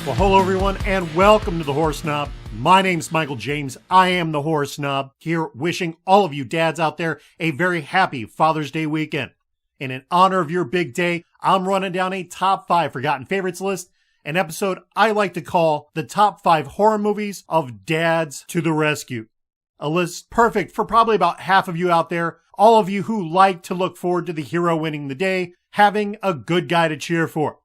Well, hello everyone, and welcome to the Horror Snob. My name's Michael James. I am the Horror Snob, here wishing all of you dads out there a very happy Father's Day weekend. And in honor of your big day, I'm running down a top 5 forgotten favorites list, an episode I like to call the top 5 horror movies of dads to the rescue. A list perfect for probably about half of you out there, all of you who like to look forward to the hero winning the day, having a good guy to cheer for.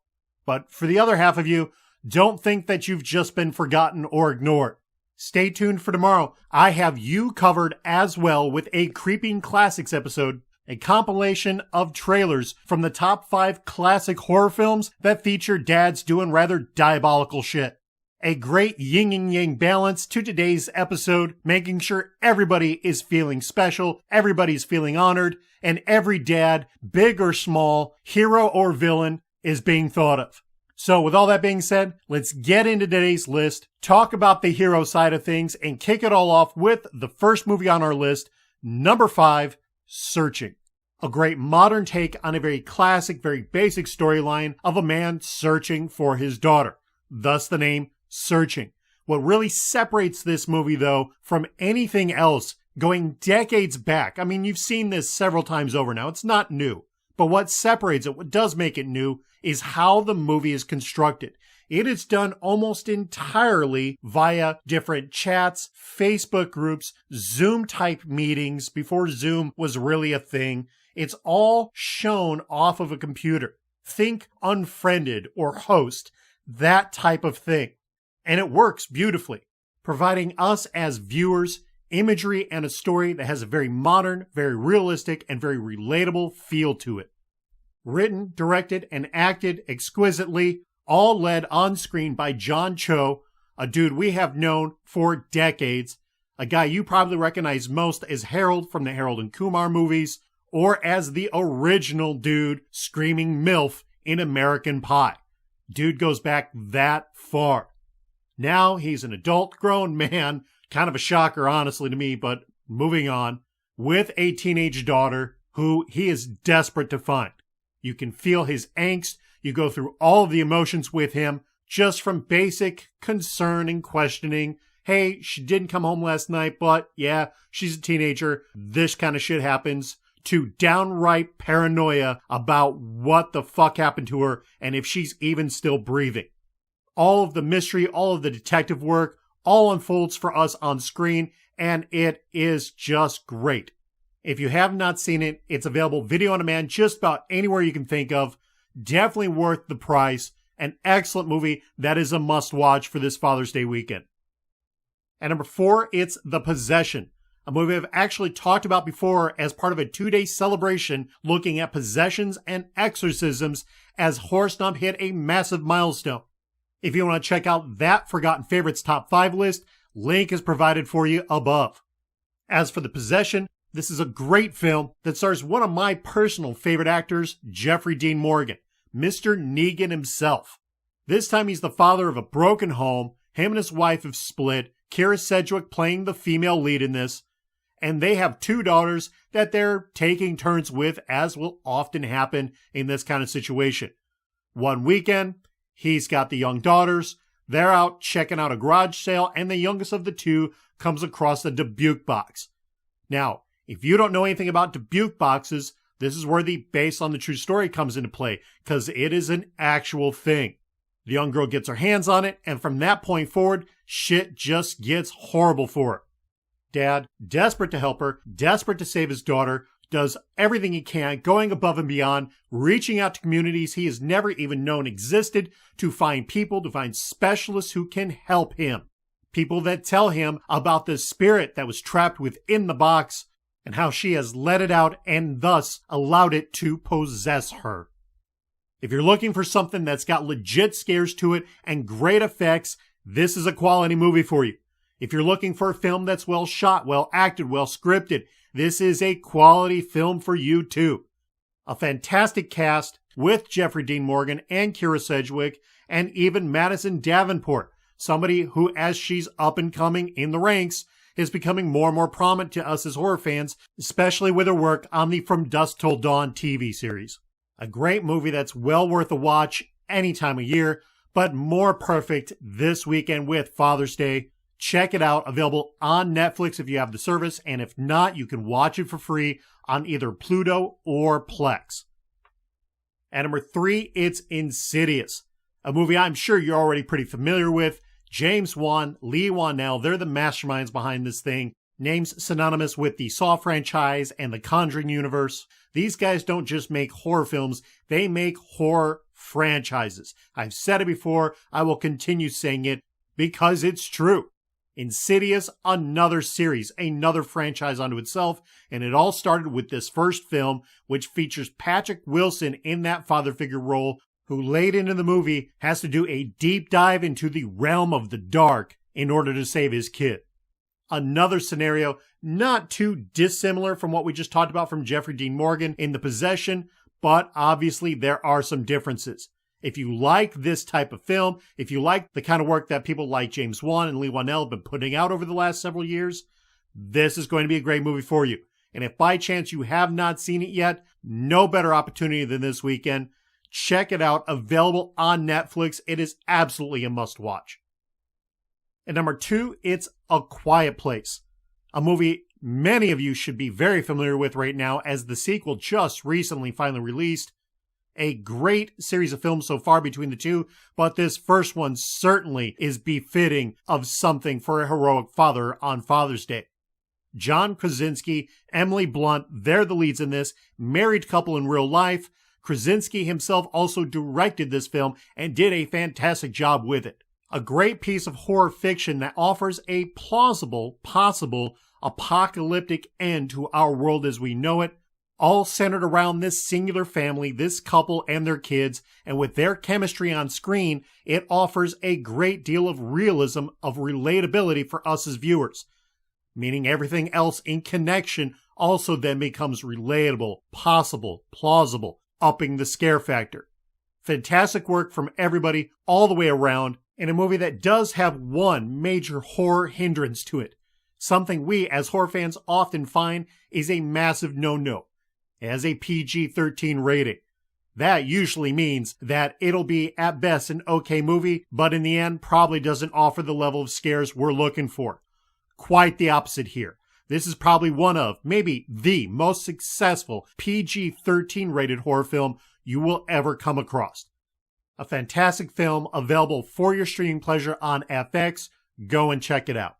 But for the other half of you, don't think that you've just been forgotten or ignored. Stay tuned for tomorrow. I have you covered as well with a Creeping Classics episode, a compilation of trailers from the top 5 classic horror films that feature dads doing rather diabolical shit. A great yin and yang balance to today's episode, making sure everybody is feeling special, everybody's feeling honored, and every dad, big or small, hero or villain, is being thought of. So with all that being said, let's get into today's list, talk about the hero side of things, and kick it all off with the first movie on our list, number 5, Searching. A great modern take on a very classic, very basic storyline of a man searching for his daughter. Thus the name Searching. What really separates this movie, though, from anything else going decades back, I mean, you've seen this several times over now, it's not new. But what separates it, what does make it new, is how the movie is constructed. It is done almost entirely via different chats, Facebook groups, Zoom-type meetings before Zoom was really a thing. It's all shown off of a computer. Think Unfriended or Host, that type of thing. And it works beautifully, providing us as viewers imagery and a story that has a very modern, very realistic, and very relatable feel to it. Written, directed, and acted exquisitely, all led on screen by John Cho, a dude we have known for decades, a guy you probably recognize most as Harold from the Harold and Kumar movies, or as the original dude screaming MILF in American Pie. Dude goes back that far. Now he's an adult grown man, kind of a shocker honestly to me, but moving on, with a teenage daughter who he is desperate to find. You can feel his angst. You go through all of the emotions with him, just from basic concern and questioning. Hey, she didn't come home last night, but yeah, she's a teenager. This kind of shit happens. To downright paranoia about what the fuck happened to her and if she's even still breathing. All of the mystery, all of the detective work, all unfolds for us on screen, and it is just great. If you have not seen it, it's available video on demand just about anywhere you can think of. Definitely worth the price. An excellent movie that is a must-watch for this Father's Day weekend. And number 4, it's The Possession, a movie I've actually talked about before as part of a 2-day celebration looking at possessions and exorcisms as Horror Snob hit a massive milestone. If you want to check out that Forgotten Favorites Top 5 list, link is provided for you above. As for The Possession, this is a great film that stars one of my personal favorite actors, Jeffrey Dean Morgan, Mr. Negan himself. This time he's the father of a broken home, him and his wife have split, Kira Sedgwick playing the female lead in this, and they have 2 daughters that they're taking turns with, as will often happen in this kind of situation. One weekend, he's got the young daughters, they're out checking out a garage sale, and the youngest of the 2 comes across a Dubuque box. Now, if you don't know anything about Dubuque boxes, this is where the based on the true story comes into play, because it is an actual thing. The young girl gets her hands on it, and from that point forward, shit just gets horrible for her. Dad, desperate to help her, desperate to save his daughter, does everything he can, going above and beyond, reaching out to communities he has never even known existed to find people, to find specialists who can help him. People that tell him about the spirit that was trapped within the box and how she has let it out and thus allowed it to possess her. If you're looking for something that's got legit scares to it and great effects, this is a quality movie for you. If you're looking for a film that's well shot, well acted, well scripted, this is a quality film for you too. A fantastic cast with Jeffrey Dean Morgan and Kira Sedgwick and even Madison Davenport, somebody who, as she's up and coming in the ranks, is becoming more and more prominent to us as horror fans, especially with her work on the From Dusk Till Dawn TV series. A great movie that's well worth a watch any time of year, but more perfect this weekend with Father's Day. Check it out. Available on Netflix if you have the service, and if not, you can watch it for free on either Pluto or Plex. And number 3, it's Insidious, a movie I'm sure you're already pretty familiar with. James Wan, Lee Wanell, they're the masterminds behind this thing. Names synonymous with the Saw franchise and the Conjuring universe. These guys don't just make horror films, they make horror franchises. I've said it before, I will continue saying it because it's true. Insidious, another series, another franchise unto itself, and it all started with this first film, which features Patrick Wilson in that father figure role, who late into the movie has to do a deep dive into the realm of the dark in order to save his kid. Another scenario not too dissimilar from what we just talked about from Jeffrey Dean Morgan in The Possession, but obviously there are some differences. If you like this type of film, if you like the kind of work that people like James Wan and Lee Wanell have been putting out over the last several years, this is going to be a great movie for you. And if by chance you have not seen it yet, no better opportunity than this weekend. Check it out, available on Netflix. It is absolutely a must-watch. And number 2, it's A Quiet Place, a movie many of you should be very familiar with right now as the sequel just recently finally released. A great series of films so far between the two, but this first one certainly is befitting of something for a heroic father on Father's Day. John Krasinski, Emily Blunt, they're the leads in this, married couple in real life. Krasinski himself also directed this film and did a fantastic job with it. A great piece of horror fiction that offers a plausible, possible, apocalyptic end to our world as we know it, all centered around this singular family, this couple and their kids, and with their chemistry on screen, it offers a great deal of realism, of relatability for us as viewers. Meaning everything else in connection also then becomes relatable, possible, plausible, upping the scare factor. Fantastic work from everybody all the way around, in a movie that does have one major horror hindrance to it. Something we as horror fans often find is a massive no-no. It has a PG-13 rating. That usually means that it'll be at best an okay movie, but in the end probably doesn't offer the level of scares we're looking for. Quite the opposite here. This is probably one of, maybe the most successful PG-13 rated horror film you will ever come across. A fantastic film available for your streaming pleasure on FX. Go and check it out.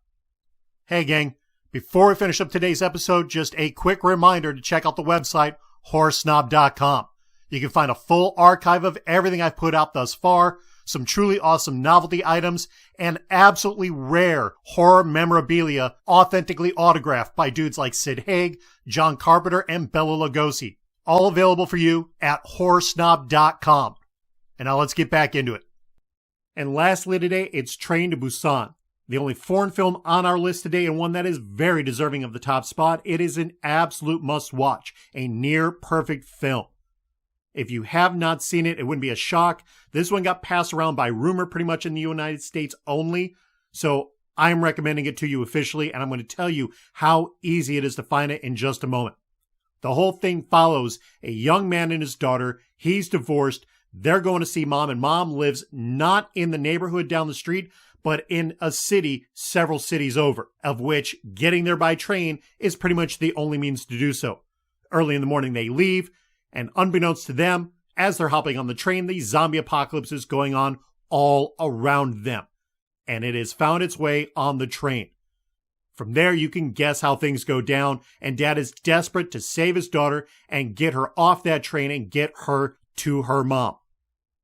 Hey gang, before we finish up today's episode, just a quick reminder to check out the website, HorrorSnob.com. You can find a full archive of everything I've put out thus far, some truly awesome novelty items, and absolutely rare horror memorabilia authentically autographed by dudes like Sid Haig, John Carpenter, and Bela Lugosi. All available for you at HorrorSnob.com. And now let's get back into it. And lastly today, it's Train to Busan. The only foreign film on our list today, and one that is very deserving of the top spot. It is an absolute must-watch, a near-perfect film. If you have not seen it, it wouldn't be a shock. This one got passed around by rumor pretty much in the United States only, so I'm recommending it to you officially, and I'm going to tell you how easy it is to find it in just a moment. The whole thing follows a young man and his daughter. He's divorced. They're going to see mom, and mom lives not in the neighborhood down the street, but in a city several cities over, of which getting there by train is pretty much the only means to do so. Early in the morning they leave, and unbeknownst to them, as they're hopping on the train, the zombie apocalypse is going on all around them. And it has found its way on the train. From there, you can guess how things go down, and Dad is desperate to save his daughter and get her off that train and get her to her mom.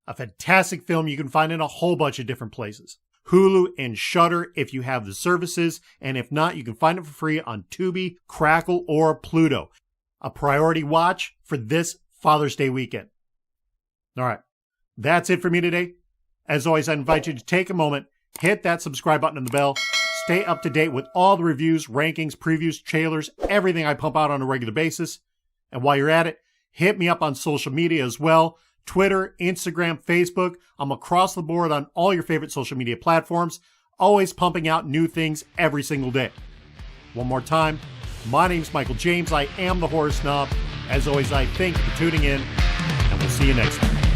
A fantastic film you can find in a whole bunch of different places. Hulu and Shudder if you have the services, and if not, you can find it for free on Tubi, Crackle, or Pluto. A priority watch for this Father's Day weekend. Alright, that's it for me today. As always, I invite you to take a moment, hit that subscribe button and the bell, stay up to date with all the reviews, rankings, previews, trailers, everything I pump out on a regular basis. And while you're at it, hit me up on social media as well. Twitter, Instagram, Facebook. I'm across the board on all your favorite social media platforms, always pumping out new things every single day. One more time, my name's Michael James. I am the Horror Snob. As always, I thank you for tuning in, and we'll see you next time.